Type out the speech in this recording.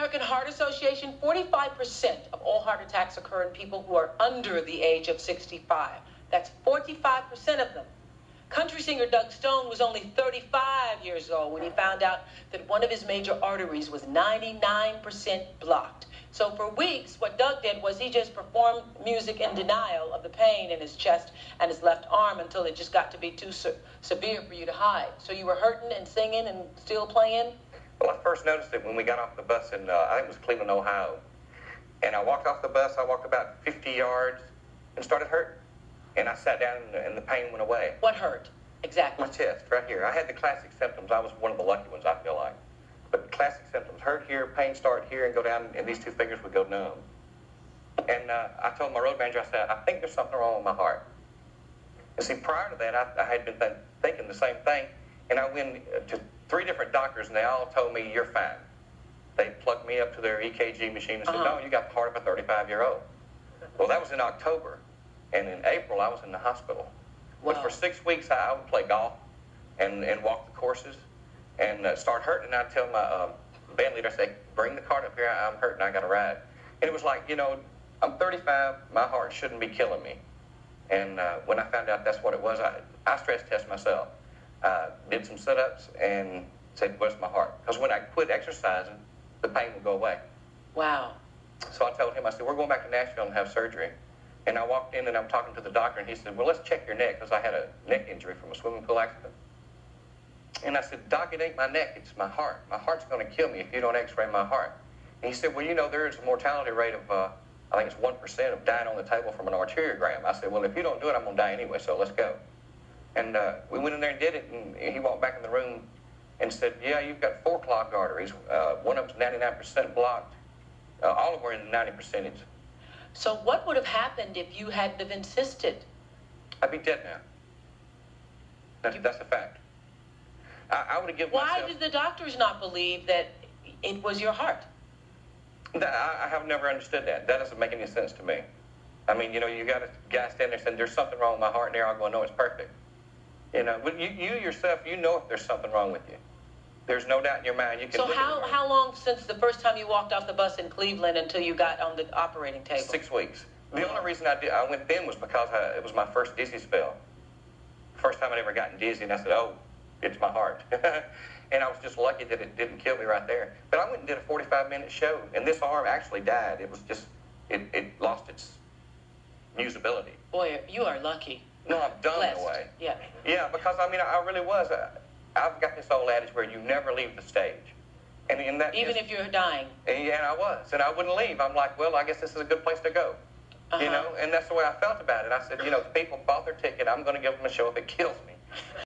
American Heart Association, 45% of all heart attacks occur in people who are under the age of 65. That's 45% of them. Country singer Doug Stone was only 35 years old when he found out that one of his major arteries was 99% blocked. So for weeks, what Doug did was he just performed music in denial of the pain in his chest and his left arm until it just got to be too severe for you to hide. So you were hurting and singing and still playing? Well, I first noticed it when we got off the bus in, I think it was Cleveland, Ohio. And I walked off the bus, I walked about 50 yards and started hurting. And I sat down and the pain went away. What hurt? Exactly. My chest, right here. I had the classic symptoms. I was one of the lucky ones, I feel like. But classic symptoms, hurt here, pain start here, and go down, and these two fingers would go numb. And I told my road manager, I said, I think there's something wrong with my heart. And see, prior to that, I had been thinking the same thing, and I went to 3 different doctors, and they all told me, you're fine. They plugged me up to their EKG machine and said, no, you got the heart of a 35-year-old. Well, that was in October, and in April, I was in the hospital. Wow. But for 6 weeks, I would play golf and walk the courses and start hurting. And I'd tell my band leader, I say, bring the cart up here. I'm hurting. I got to ride. And it was like, you know, I'm 35. My heart shouldn't be killing me. And when I found out that's what it was, I stress test myself. Did some sit-ups and said, where's my heart? Because when I quit exercising, the pain would go away. Wow. So I told him, I said, we're going back to Nashville and have surgery. And I walked in and I'm talking to the doctor and he said, well, let's check your neck because I had a neck injury from a swimming pool accident. And I said, Doc, it ain't my neck, it's my heart. My heart's going to kill me if you don't x-ray my heart. And he said, well, you know, there is a mortality rate of, I think it's 1% of dying on the table from an arteriogram. I said, well, if you don't do it, I'm going to die anyway, so let's go. And we went in there and did it, and he walked back in the room and said, yeah, you've got 4 clogged arteries. One of them's 99% blocked. All of them are in the 90%. So what would have happened if you had have insisted? I'd be dead now. That's a fact. I would have given myself... Why did the doctors not believe that it was your heart? I have never understood that. That doesn't make any sense to me. I mean, you know, you got a guy standing there saying, there's something wrong with my heart, and they're all going, no, it's perfect. You know, but you yourself, you know if there's something wrong with you. There's no doubt in your mind. You can. So how long since the first time you walked off the bus in Cleveland until you got on the operating table? 6 weeks. The only reason I went then was because it was my first dizzy spell. First time I'd ever gotten dizzy, and I said, oh, it's my heart. And I was just lucky that it didn't kill me right there. But I went and did a 45-minute show, and this arm actually died. It was just, it lost its usability. Boy, you are lucky. No, I'm done in a way. Yeah. Yeah, because, I mean, I really was. I've got this old adage where you never leave the stage. And in that even if you're dying. Yeah, and I was. And I wouldn't leave. I'm like, well, I guess this is a good place to go. You know, and that's the way I felt about it. I said, you know, if people bought their ticket, I'm going to give them a show if it kills me.